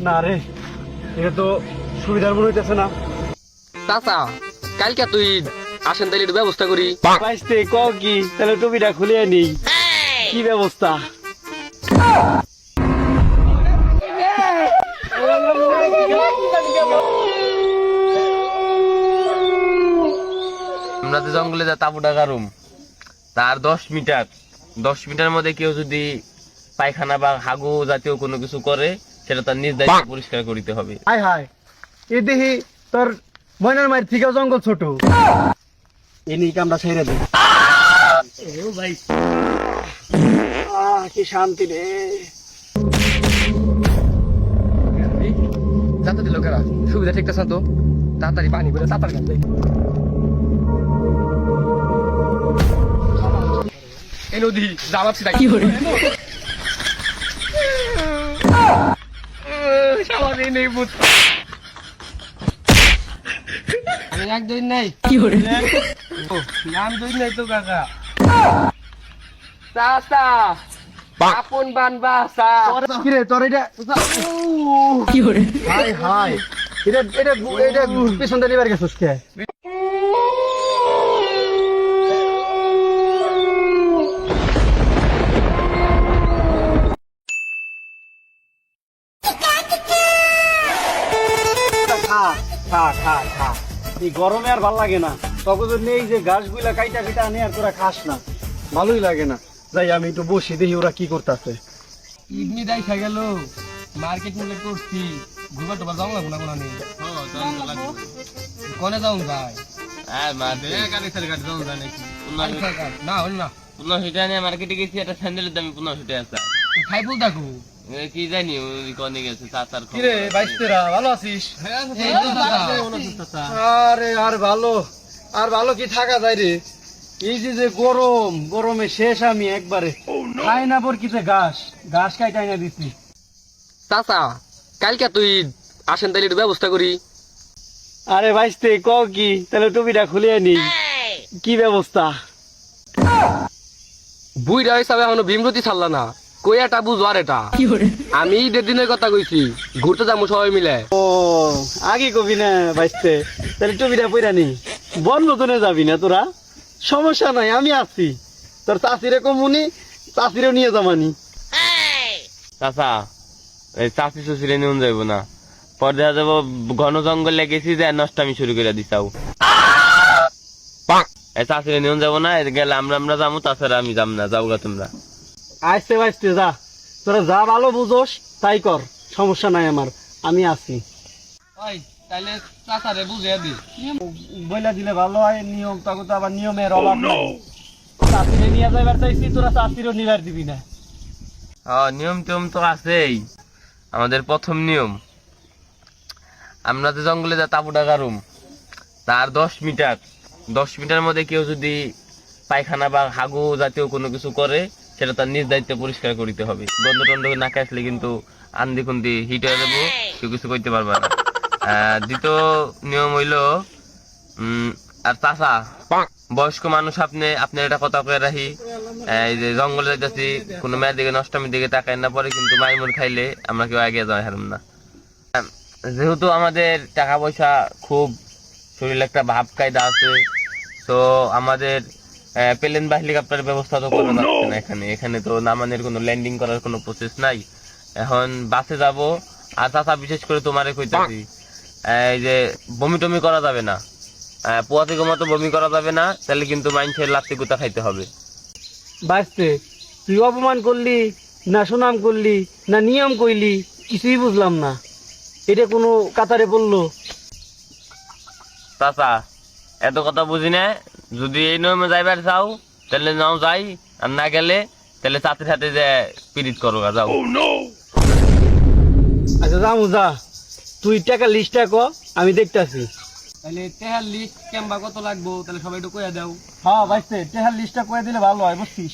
না রে, এটা তো সুবিধার মনে হইতেছে না। চাচা কালকে তুই আসেন তাইলে একটু ব্যবস্থা করি। বাইসতে ক কি তাহলে টুপিটা খুলে নেই, কি ব্যবস্থা? আমরা তো জঙ্গলে যা তাবুটা গারুম, তার 10 মিটার মধ্যে কেউ যদি পায়খানা বা হাগু জাতীয় কোনো কিছু করে, সেটা তার নিজ দায়িত্বে পরিষ্কার করিতে হবে। হায় হায়, এ দেখি তোর ময়নার মায়ের থেকেও জঙ্গল ছোট। এ নিয়ে কামটা ছেড়ে দে। ও ভাই, কি শান্তি রে। যাতে দিল কেরা সুবিধা ঠিক আছে তো, তাড়াতাড়ি পানি করে তাড়াতাড়ি গান যাই। এই নদী জামাচ্ছি কি করে সারাদিন এই বুত আমি এক দুই নাই কি করে নাম দুই নাই তো কাকা চাচা আপন বানবা চা কি রে তোর এটা কি করে? হায় হায়, এটা এটা এটা পেছন দিয়ে নিবার গেছিস কে? খা খা খা খা, এই গরমে আর ভাল লাগে না। তখন তো নেই যে ঘাস গুলা কাইটা পিটা আনে আর তোরা খাস না, ভালোই লাগে না। যাই আমি একটু বসি, দেখি ওরা কি করতেছে। ইডনি দেখা গেল মার্কেট মূল্য করছি ঘুরবার তো যাও লাগবো না কোনা নেই কোনে যাও ভাই না হল না 1500 টাকা নিয়ে মার্কেটে গেছি, একটা স্যান্ডেলের দাম 1500 টাকা আছে। খাই বল দেখো কি জানি ওই কোনে গেছে চাচার কি রে বাইস্তেরা, ভালো আছিস? আরে আর ভালো, আর ভালো কি থাকা যায় রে। এই যে যে গরম, গরমে শেষ আমি একবারে। খাই না পর কিতে ঘাস ঘাস কাইটাই না দিছি। চাচা কালকে তুই আসেন তাইলে একটু ব্যবস্থা করি। আরে বাইস্তে ক কি তাহলে টুপিটা খুলে নি, কি ব্যবস্থা? বুইরা হিসাবে এখনো ভীমরতি ছাড়লা না, কইয়াটা বুঝো আর এটা আমি ঈদের দিনের কথা কইছি, ঘুরতে যাবো সবাই মিলে। ও আগে কবি না বাইস্তে, তাহলে টুপিটা পইরা নি। বন নতুনে যাবি না তোরা? সমস্যা নাই, আমি আছি। তোর চাষিরে কমুনি, চাষিরেও নিয়ে যাবানি। চাচা এই চাষি শ্বশুরে নিয়ে যাইবো না, পর দেখা যাবো ঘন জঙ্গলে গেছি যে নষ্টামি শুরু করে দিছাও। এই চাষিরে নিয়ে যাবো না, গেলে আমরা যাবো, তাছাড়া আমি যাবো না, যাও গা তোমরা। আসতে বাইস্তে যা, তোরা যা ভালো বুঝোস তাই কর, সমস্যা নাই আমার, আমি আছি। তাইলে চাচারে বুঝিয়ে দি বইলা দিলে ভালো হয়, নিয়ম তখন তো আবার নিয়মের অভাব নাই। চাষিরে নিয়ে যাইবার চাইছি, তোরা চাষিরও নিবার দিবি না। নিয়ম টিয়ম তো আছেই। আমাদের প্রথম নিয়ম, আমরা তো জঙ্গলে যা তাবুটা গারুম, তার 10 মিটার মধ্যে কেউ যদি পায়খানা বা হাগু জাতীয় কোনো কিছু করে, সেটা তার নিজ দায়িত্বে পরিষ্কার করিতে হবে। গন্ধ টন্ধ নাকে আসলে কিন্তু আন্দি খুন্দি হিট হয়ে যাবো, কেউ কিছু করতে পারবে না। দ্বিতীয় নিয়ম হইল, আর চাচা বয়স্ক মানুষ আপনি এটা কথা কয়ে রাখি, এই যে জঙ্গলে যাইতেছি কোনো মেয়ের দিকে নষ্টমীর দিকে তাকাই না, পরে কিন্তু মাইমুর খাইলে আমরা কেউ আগে যাই হারুম না। যেহেতু আমাদের টাকা পয়সা খুব শরীরে একটা ভাব কায়দা আছে, তো আমাদের প্লেন বা হেলিকপ্টারের ব্যবস্থা তো করা যাচ্ছে না। এখানে তো নামানের কোনো ল্যান্ডিং করার কোনো প্রসেস নাই। এখন বাসে যাব। আর চাচা বিশেষ করে তোমারে কইতাছি, এই যে বমি টমি করা যাবে না, পোয়া থেকে মতো বমি করা যাবে না, তাহলে কিন্তু মাইনছের লাত্তি গুতা খাইতে হবে। বাইস্তে তুই অপমান করলি না সুনাম করলি না নিয়ম কইলি, কিছুই বুঝলাম না। এটা কোনো কাতারে বললো? চাচা এত কথা বুঝি না, যদি এই নিয়মে যাইবার চাও তাহলে নাও যাই, আর না গেলে তাহলে চাচির সাথে যে পিরিত করো যাও। আচ্ছা যাবো, যা তুই টাকা লিস্টটা ক, আমি দেখতেছি। তাহলে টেহার লিস্ট কেমবা কত লাগবো তাহলে সবাই একটু কইয়া দাও। হ্যাঁ বাইস্তে টাকার লিস্টটা কয়ে দিলে ভালো হয়, বুঝছিস?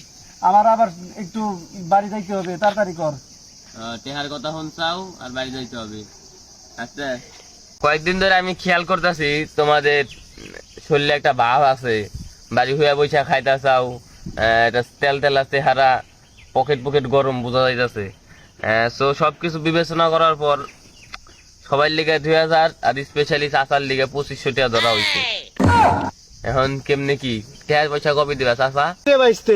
আমার আবার একটু বাড়ি যাইতে হবে, তাড়াতাড়ি কর। টেহার কথা হন চাও আর বাড়ি যাইতে হবে। আচ্ছা কয়েকদিন ধরে আমি খেয়াল করতেছি তোমাদের শরীরে একটা ভাব আছে, বাড়ি হইয়া বৈশা খাইতে চাও, এটা তেল তেলা চেহারা, পকেট গরম বোঝা যাইতেছে। সো সবকিছু বিবেচনা করার পর সবার লিগে 2000 আর স্পেশালি চাচার লিগে 2500 টাকা ধরা হয়েছে। এখন কেমনে কি টাকার পয়সা কবে দিবা চাচা? বাইসতে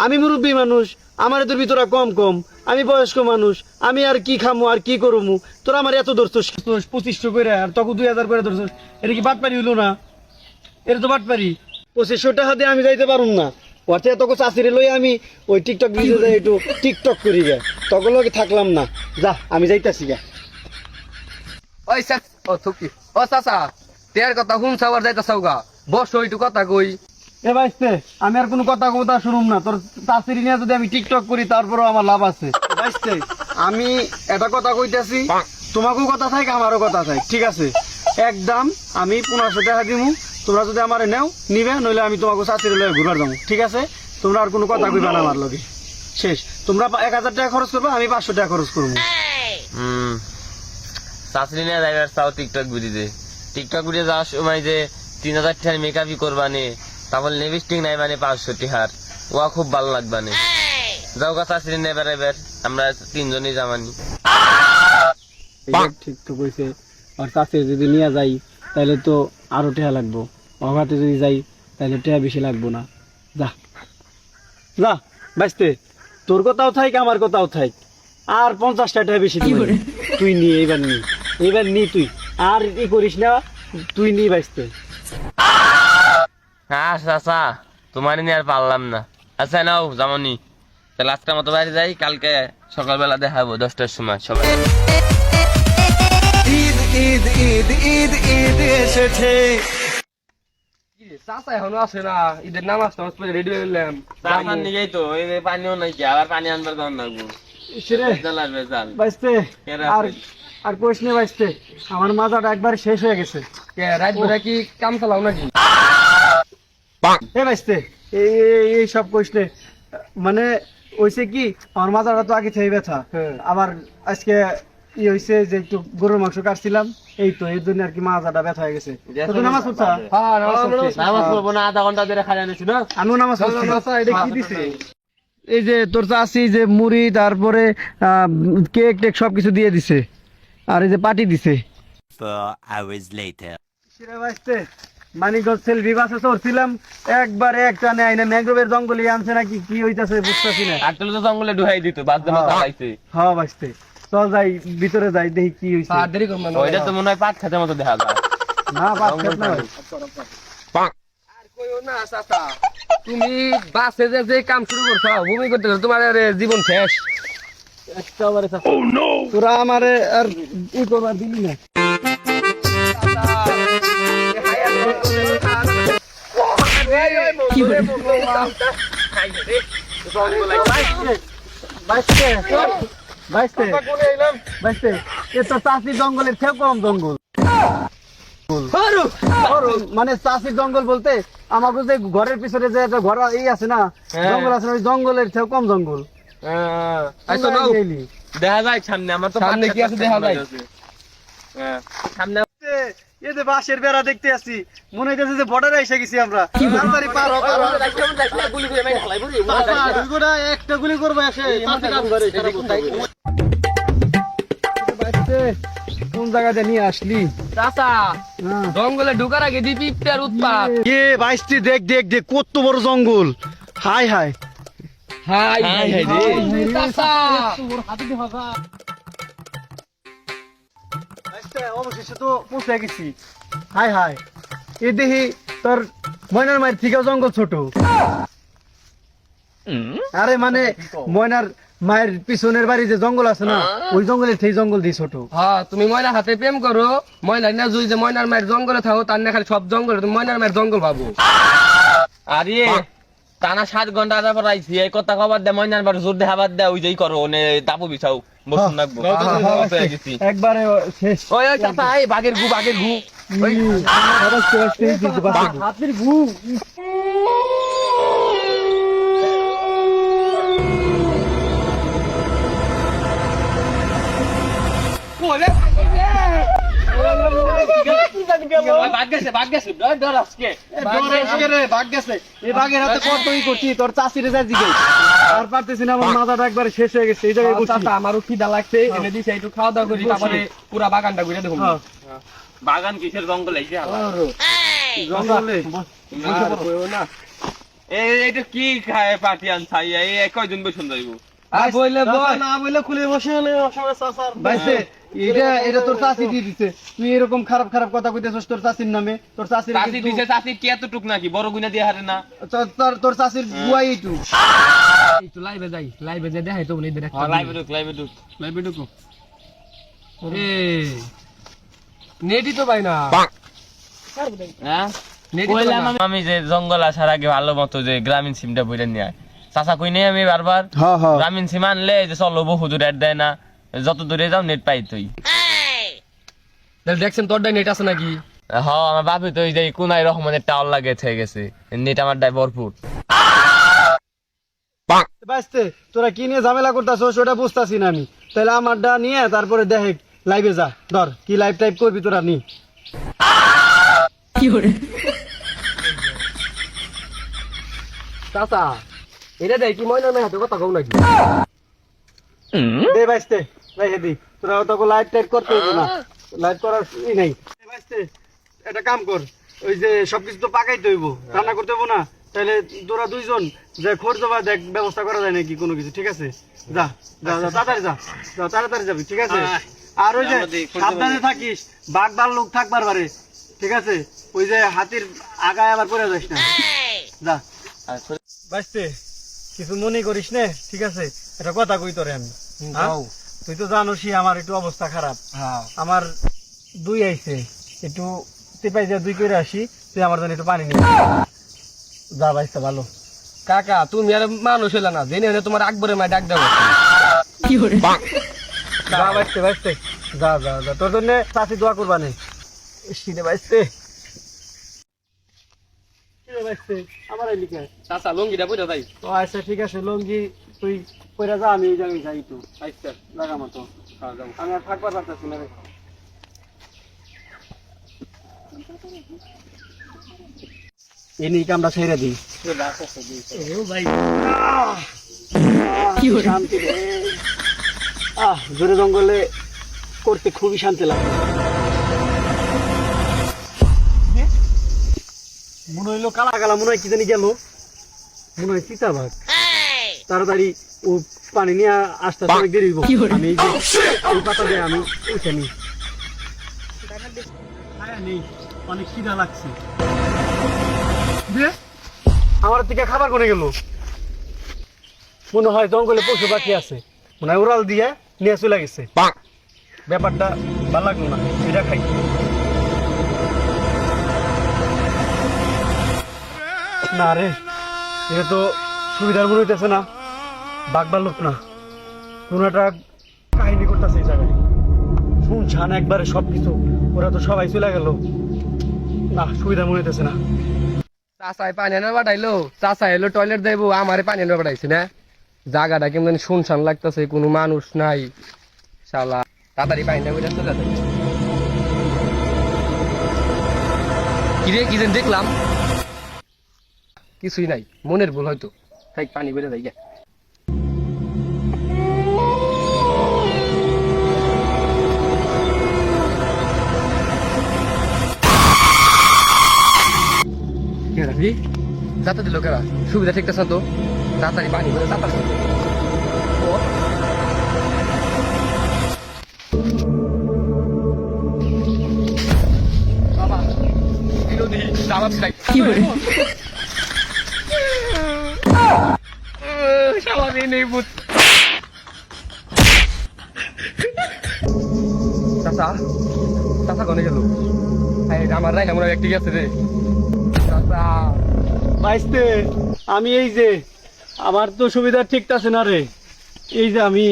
আমি মুরব্বী মানুষ, আমার তোর ভিতরে কম কম, আমি বয়স্ক মানুষ, আমি আর কি খামু আর কি করমু, তোরা আমার এত ধরছস 2500 করে আর তখন 2000 করে ধরছস, এটা কি বাটপারি হইলো না? এটা তো বাটপারি। 2500 টাকা দিয়ে আমি যাইতে পারুম না, ওতে তোকে চাষিরে লই আমি ওই টিকটক ভিডিও যাই একটু টিকটক করি গে, তখন লগে থাকলাম না, যা আমি যাইতাছি গা। ওই স্যার ও থুকি ও চাচা তের কথা হুন সাওয়ার যাইতা সাউগা বস ওইটু কথা কই। এ বাইসতে আমি আর কোনো কথা শুনুম না, তোর চাষিরি নিয়ে যদি আমি টিকটক করি তারপরেও আমার লাভ আছে। বাইসতে আমি এটা কথা কইতাছি, তোমাকেও কথা থাক আমারও কথা থাক, ঠিক আছে? একদম আমি 1500 টাকা দিমু, তোমরা যদি আমারে নেও নিবে, নইলে আমি তোমাকে চাষিরে লয়ে ঘুরবার যাবো, ঠিক আছে? তোমরা আর কোনো কথা কইবা না আমার লগে, শেষ। তোমরা 1000 টাকা খরচ করবে, আমি 500 টাকা খরচ করবো। শাশুড়ি নিয়ে যাইবার চাও টিকটক ভিডিওতে, টিকটক ভিডিও যাওয়ার সময় যে 3000 টাকার মেকআপই করবানে, তারপর লিপস্টিক নাই মানে 500 টাকার, ওয়া খুব ভালো লাগবানে। যাও গা শাশুড়ি নিয়ে বেড়াইবার, আমরা 3 জনই যাবানি। ঠিক তো কইছে, আর চাষির যদি নিয়ে যাই তাহলে তো আরো টাকা লাগবো, অঘাতে যদি যাই তাহলে টাকা বেশি লাগবো না। যা যা বাইসতে, তোর কথাও থাক আমার কথাও থাক, আর 50 টাকা বেশি দিব। তুই নি এইবার নি তুই আর ই করিস না, তুই নি বাইসতে। হ্যাঁ চাচা তোমার নিয়ে আর পারলাম না। আচ্ছা নাও যেমনই, তাহলে আজকের মতো বাড়ি যাই, কালকে সকালবেলা দেখাবো 10টার সময় সবাই। ঈদ ঈদ ঈদ ঈদ ঈদ এসেছে। চাচা এখনো আসে না, ঈদের নামাজ টামাজ পড়ে রেডি হয়ে গেলাম। চাচার নিয়েই তো এই যে পানিও নাই কি, আবার পানি আনবার তখন লাগবো। বেজাল আর বেজাল। বাইসতে আর আর কইস নে বাইসতে, আমার মাথাটা একবার শেষ হয়ে গেছে। কে রাত বেলা কি কাম চালাও নাকি? এ বাইসতে এই সব কইস নে, মানে হইছে কি আমার মাথাটা তো আগে থেকে ব্যথা, আবার আজকে ই হইছে যে একটু গরুর মাংস কাটছিলাম, এই তো এর জন্য আর কি মাথাটা ব্যথা হয়ে গেছে। তো তুই নামাজ পড়ছা? হ্যাঁ নামাজ পড়ছি। নামাজ পড়বো না, আধা ঘন্টা ধরে খালি আনিছি না। আমিও নামাজ পড়ছি। চাচা এটা কি দিছে? এই যে তোর চাচি যে মুড়ি তারপরে কেক টেক সবকিছু দিয়ে দিছে, আর এই যে পার্টি দিছে। 4 hours later. মানিকগঞ্জ সেলফি বাসে চড়ছিলাম, একবার এক টানে আইনা ম্যাংগ্রোভের জঙ্গলে আনছে নাকি কি হইতাছে বুঝতেছি না। আটলে তো জঙ্গলে ঢুকাই দিত, বাস দেওয়া চালাইছে। হ্যাঁ বাসতে চল যাই ভিতরে যাই দেখি কি হইছে। আর দেরি করব না। ওইটা তো মনে হয় পাট খেতে মতো দেখা যায়। না বাস খেত না ভাই। আর কইও না চাচা, তুমি বাসে যে কাম শুরু করছো ভূমি করতে তোমার আর জীবন শেষ। একেবারে তোরা আমারে আর ই করবার দিলি না। জঙ্গলের থেকেও কম জঙ্গল, মানে চাষির জঙ্গল বলতে আমাকে যে ঘরের পিছনে যে একটা ঘর এই আছে না, জঙ্গল আছে, ওই জঙ্গলের থেকেও কম জঙ্গল। আচ্ছা নাও দেখা যায় সামনে, আমার তো সামনে কি আছে দেখা যায়। সামনে এই যে বাঁশের বেড়া দেখতে আসছি, মনে হইতেছে যে বর্ডারে এসে গেছি আমরা। তাড়াতাড়ি পার হ, পার হ। দুই গোটা একটা গুলি করবো এসে। কোন জায়গাতে নিয়ে আসলি চাচা? জঙ্গলে ঢুকার আগে পিঁপড়ার উৎপাত। এ বাইশটি দেখ দেখ দেখ কত বড় জঙ্গল, high high high high high রে চাচা। অবশেষে তো পৌঁছে গেছি। হাই হাই এ দেখি তোর ময়নার মায়ের থেকেও জঙ্গল ছোট। আরে মানে ময়নার মায়ের পিছনের বাড়ি যে জঙ্গল আছে না, ওই জঙ্গলের থেকে জঙ্গল দিয়ে ছোট। হ্যাঁ তুমি ময়নার হাতে প্রেম করো, ময়না না যদি যে ময়নার মায়ের জঙ্গলে থাকো তার না খালি সব জঙ্গলে তুমি ময়নার মায়ের জঙ্গল ভাবো। আরে টানা 7 ঘন্টা আগে পর আইছি, এই কথা খবর দে ময়নার বার জোর দেখাবার দে, ওই যেই করো ওনে তাপু বিছাও বসুন রাখবো। একবারে শেষ। ওই ওই চাচা এই বাঘের গু বাঘের গু ওই হাতির গু। ওরে ভাগ গেছে ডর আজকে বাঘ গেছে এই বাঘের হাতে কতই করছি তোর চাষিরে যাই দিকে আর পারতেছি না আমার মাথাটা একবারে শেষ হয়ে গেছে এই জায়গায় বসছি চাচা আমারও খিদা লাগছে এনে দিছে একটু খাওয়া দাওয়া করি তারপরে পুরা বাগানটা ঘুরে দেখুন হ্যাঁ। বাগান কিসের জঙ্গল এই যে জঙ্গলে আর কইও না এইটা কি খায় পাটিয়ান ছাই এই কয়দিন বসুন যাইব আর বইলে বল না বলে খুলে বসে না অসময় চাচার ভাইছে এটা তোর চাচি দিয়ে দিছে তুই এরকম খারাপ খারাপ কথা কইতেছস তোর চাচির নামে তোর চাচির চাষি দিছে চাষির কি এতটুক নাকি বড় গুনা দিয়ে হারে না তোর চাচির বুয়াই একটু একটু লাইভে যাই লাইভে যে দেখাই তো বলি দেখতে লাইভে ঢুক লাইভে ঢুকো এ নেটই তো পাই না হ্যাঁ নেটই তো পাই কইলাম না। আমি যে জঙ্গল আসার আগে ভালো মতো যে গ্রামীণ সিমটা বইরা নিয়ে আয় চাচা কই নেই আমি বারবার হ্যাঁ হ্যাঁ গ্রামীণ সিম আনলে যে চলো বহু দূর অ্যাড দেয় না যত দূরে যাও নেট পাই তুই তাহলে দেখছেন তোর নেট আছে নাকি হ্যাঁ আমার বাপি তো ওই যে কোনায় রহমানের টাওয়ার লাগে থেকে গেছে নেট আমার ডাই ভরপুর বাইস্তে তোরা কি নিয়ে ঝামেলা করতেছস ওটা বুঝতাছি না আমি তাহলে আমারটা নিয়ে তারপরে দেখে লাইভে যা ধর কি লাইভ টাইপ করবি তোরা নি চাচা এটা দেখ কি ময়না না হাতে কথা কও নাকি দে বাইস্তে রেখে দি তোরা তো লাইভ টাইপ করতে হইব না লাইভ করার ই নাই বাইস্তে একটা কাম কর ওই যে সবকিছু তো পাকাইতে হইব রান্না করতে হইব না তাহলে তোরা দুইজন যে খরচ বা দেখ ব্যবস্থা করা যায় নাকি কোনো কিছু ঠিক আছে যা যা যা তাড়াতাড়ি যা যা তাড়াতাড়ি যাবি ঠিক আছে আর ওই যে সাবধানে থাকিস বাঘ ভাল্লুক থাকবার পারে ঠিক আছে ওই যে হাতির আগায় আবার পড়ে যাস না যা বাইস্তে কিছু মনে করিস নে ঠিক আছে এটা কথা কই তোরে আমি হ্যাঁ? তুই তো জানোসই আমার একটু অবস্থা খারাপ আমার দুই আইছে একটু তেপাই যা দুই করে আসি তুই আমার জন্য একটু পানি নিয়ে আয়। যা বাইস্তে ভালো কাকা তুমি আর মানুষ হইলা না জেনে হলে তোমার আকবরের মায় ডাক দেবো যা বাইস্তে বাইস্তে যা যা যা তোর জন্য চাষি দোয়া করবা নেই শীতে বাইস্তে বাইস্তে আমার এই লিখে চাচা লঙ্গিটা বুঝা যাই তো আচ্ছা ঠিক আছে লঙ্গি তুই পয়রা যা আমি ওই জায়গায় যাই তো আচ্ছা লাগা মতো আমি আর থাকবার পারতেছি না রে এই নিয়ে কামটা ছেড়ে দিই শান্তি রে। জোরে জঙ্গলে করতে খুবই শান্তি লাগে মনে হইলো কালা কালা মনে হয় কি জানি গেল মনে হয় চিতাবাঘ তাড়াতাড়ি ও পানি নিয়ে আসতে অনেক দেরি হইব আমি এই যে এই পাতা দিয়ে আমি উঠে নি অনেক খিদা লাগছে আমার থেকে খাবার কোনে গেল মনে হয় জঙ্গলে পশু পাখি আছে মনে হয় উড়াল দিয়ে নিয়ে চলে গেছে ব্যাপারটা ভালো লাগলো না এটা খাই না রে এটা তো সুবিধার মনে হইতেছে না বাঘ ভাল্লুক না কোন একটা কাহিনী করতেছে এই জায়গায় শুনছান একবারে সবকিছু ওরা তো সবাই চলে গেল না সুবিধা মনে হইতেছে না চাচাই পানি এনে বাড়াইলো চাচা এলো টয়লেট যাইবো আমারে পানি এনে বাড়াইছে না জায়গাটা কেমন শুনশান লাগতেছে কোনো মানুষ নাই শালা তাড়াতাড়ি পানি নেবে চলে যাবে কিরে কি যেন দেখলাম কিছুই নাই মনের ভুল হয়তো তাই পানি বেড়ে যাই গে যাতে দিল কেরা সুবিধা ঠিক আছে তো তাড়াতাড়ি পানি বেড়ে তাড়াতাড়ি বাবা বিরোধী দাবাব নাই কি করে শালা নেই বুত চাচা চাচা কোনে গেল আমার রাই আমার একটি আছে রে চাচা বাইসতে আমি এই যে আমার তো সুবিধা ঠিক আছে না রে এই যে আমি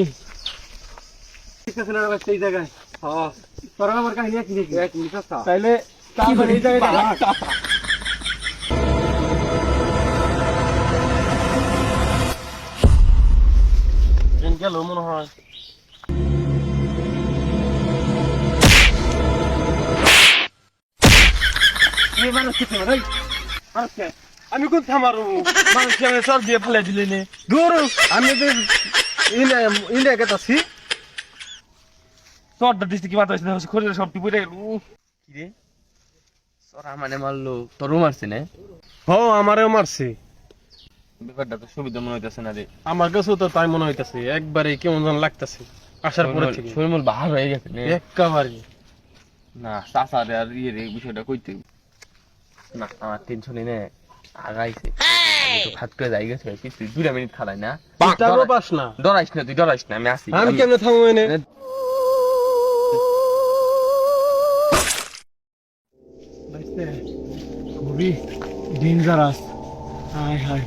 ঠিক আছে না রে বাইসতে এই জায়গায় হ্যাঁ তোর আমার কাহিনী কি দেখি তাইলে তারপরে এই জায়গায় গেল মনে হয় আমি কোন থামারু মানুষকে আমি সর দিয়ে ফেলে দিলি নে দূর আমি তো ইন্ডিয়া গেতাছি সরটা দিতে কি মাথা হইছে খড়ের সবটি পড়ে গেল কি রে সরা মানে মারলো তোরও মারছে না হ আমারেও মারছে ব্যাপারটা তো সুবিধা মনে হইতাছে না রে আমার কাছেও তো তাই মনে হইতাছে একবারে কেমন যেন লাগতাছে আসার পরে থেকে শরীর বাহার হয়ে গেছে নে। একেবারে না চাচা রে আর ইয়ে রে বিষয়টা কইতে না আমার টেনশনই নে আগাইছে আমি তো খাত করে যাই গেছে কিছু 2 মিনিট খালাই না তারও পাস না ডরাইস না তুই ডরাইস না আমি আসি আমি কেমনে থামবো এনে খুবই ডেঞ্জারাস হায় হায়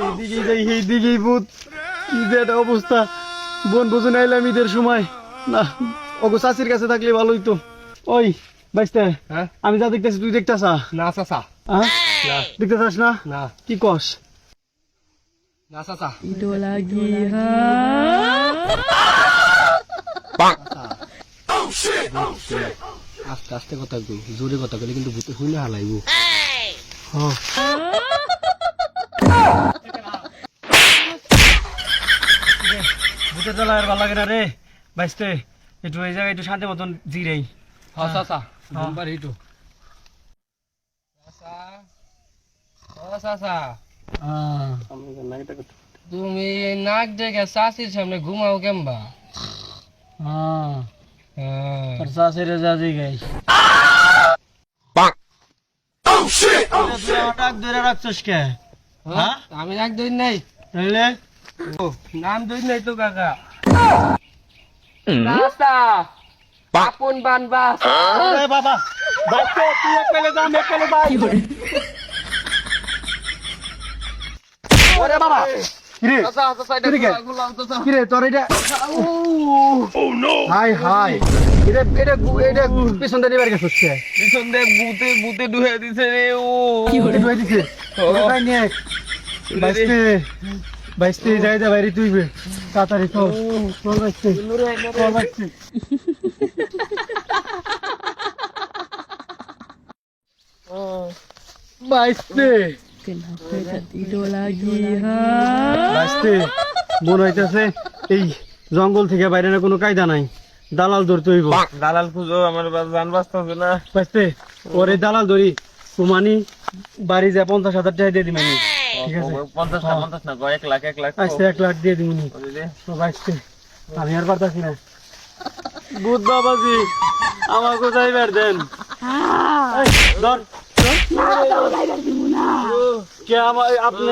এইদিকেই যাই এইদিকেই ভূত কি যে একটা অবস্থা বোন বুঝে নাইলাম ঈদের সময় না ওগো চাষির কাছে থাকলে ভালোই তো ওই বাইস্তে হ্যাঁ আমি যা দেখতেছি তুই দেখতেছা না চাচা হ্যাঁ দেখতে চাস না না কি কস না চাচা আস্তে আস্তে কথা কই জোরে কথা কইলে কিন্তু ভূতে শুনে হালাইবো হ্যাঁ ভূতের জ্বালা আর ভালো লাগে না রে বাইস্তে একটু এই জায়গায় একটু শান্তি মতন জিরেই হ্যাঁ চাচা হ্যাঁ। ঘুম পারি একটু চাচা ও চাচা তুমি এই নাক দেখে চাষির সামনে ঘুমাও কেমবা হ্যাঁ হ্যাঁ তোর চাষিরে যা জিগাই তুই আমার ডাক ধরে রাখছিস কে হ্যাঁ আমি নাক দই নাই নইলে নাম দই নাই তো কাকা চাচা আপন বানবা আরে বাবা বাইস্তে তুই একলে যা আমি একলে যাই ওরে বাবা কিরে চাচা চাচা এটা তুই কে? গুলাম চাচা কিরে তোর এটা হাই হাই এটা এটা এটা পিছন দিয়ে নিবার গেছিস কে পিছন দিয়ে ভূতে ভূতে ঢুকে দিছে রে ও এটা ঢুকে দিছে ভাই নে বাইস্তে বাইস্তে যাই দে বাইরে তুই তাড়াতাড়ি চল চল বাইস্তে চল বাইস্তে বাইস্তে বাইস্তে মনে হইতেছে এই জঙ্গল থেকে বাইরে না কোনো কায়দা নাই দালাল ধরতে হইব দালাল খুঁজো আমার জান বাঁচতেছে না বাইস্তে ওরে দালাল ধরি তোমানি বাড়ি যা 50,000 টাকা দিয়ে দিমানি ঠিক আছে 50 না 50 না 1 লাখ আচ্ছা 1 লাখ দিয়ে দিমুনি তো বাইস্তে আমি আর পারতাছি না বুধ বাবাজি আমার কোথায় বের দেন এই, ধর কে আমার আপনি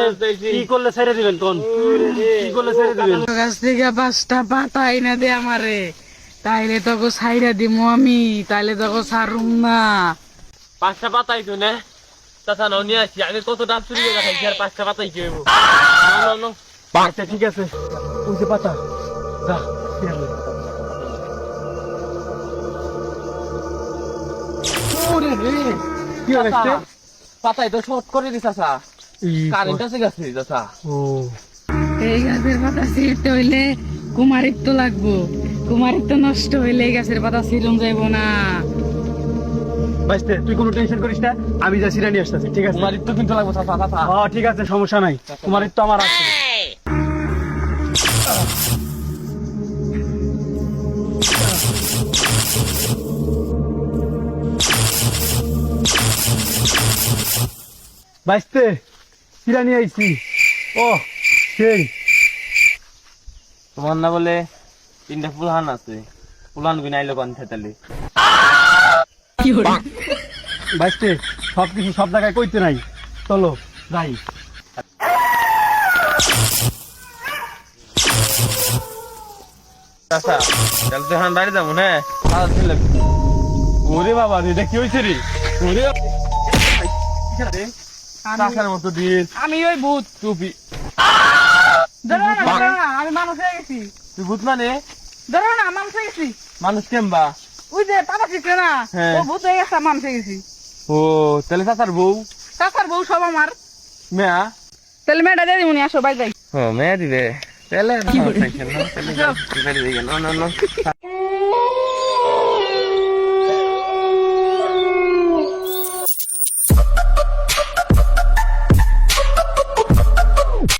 কি করলে ছেড়ে দিবেন কোন কি করলে ছেড়ে দিবেন গাছ থেকে 5টা পাতা এনে দে আমারে তাইলে তোকে ছাইরা দিমু আমি তাইলে তোকে ছাড়ুম না 5টা পাতাই তো না চাচা নাও নিয়ে আসি আমি কত ডাব চুরি করে খাইছি আর 5টা পাতাই কি হইব না আচ্ছা ঠিক আছে ওই যে পাতা যা ফিরে নে। ওরে রে কি হয়েছে পাতাই তো শর্ট করে দিছ চাচা কারেন্ট আছে গেছে চাচা ও এই গাছের পাতা ছিঁড়তে হইলে কুমারিত্ব লাগবো কুমারিত্ব নষ্ট হইলে এই গাছের পাতা ছিঁড়ুন যাইব না বাইস্তে তুই কোনো টেনশন করিস না আমি যা সিরা নিয়ে আসতেছি ঠিক আছে তোমার তো কিন্তু লাগবো চাচা চাচা হ্যাঁ ঠিক আছে সমস্যা নাই তোমার তো আমার আছে বাইস্তে সিরা নিয়ে আইছি ও সেই তোমার না বলে 3টা ফুলহান আছে ফুলহান গুলো আইলো কোন থেতালে বাইস্তে সবকিছু সব জায়গায় কইতে নাই চলো যাই চাচা তাহলে তো এখন বাড়ি যাবো হ্যাঁ ওরে বাবা এটা কি হয়েছে রে ওরে চাচার মতো দিয়ে আমি ওই ভূত টুপি ধরো না, ধরো না, আমি মানুষ হয়ে গেছি তুই ভূত মানে ধরো না মানুষ হয়ে গেছি মানুষ কেমবা ওই যে পাতা ছিঁড়ছে না হ্যাঁ। ও ভূত হয়ে গেছে মানুষ হয়ে গেছি ও তাহলে চাচার বউ চাচার বউ সব আমার মেয়া তাহলে মেয়েটা দিয়ে দিবনি আসো বাই যাই ও মেয়া দিবে তাহলে আর খাওয়ার tension না, তাহলে যাও, বাড়ি যাই গা, নাও, নাও, নাও।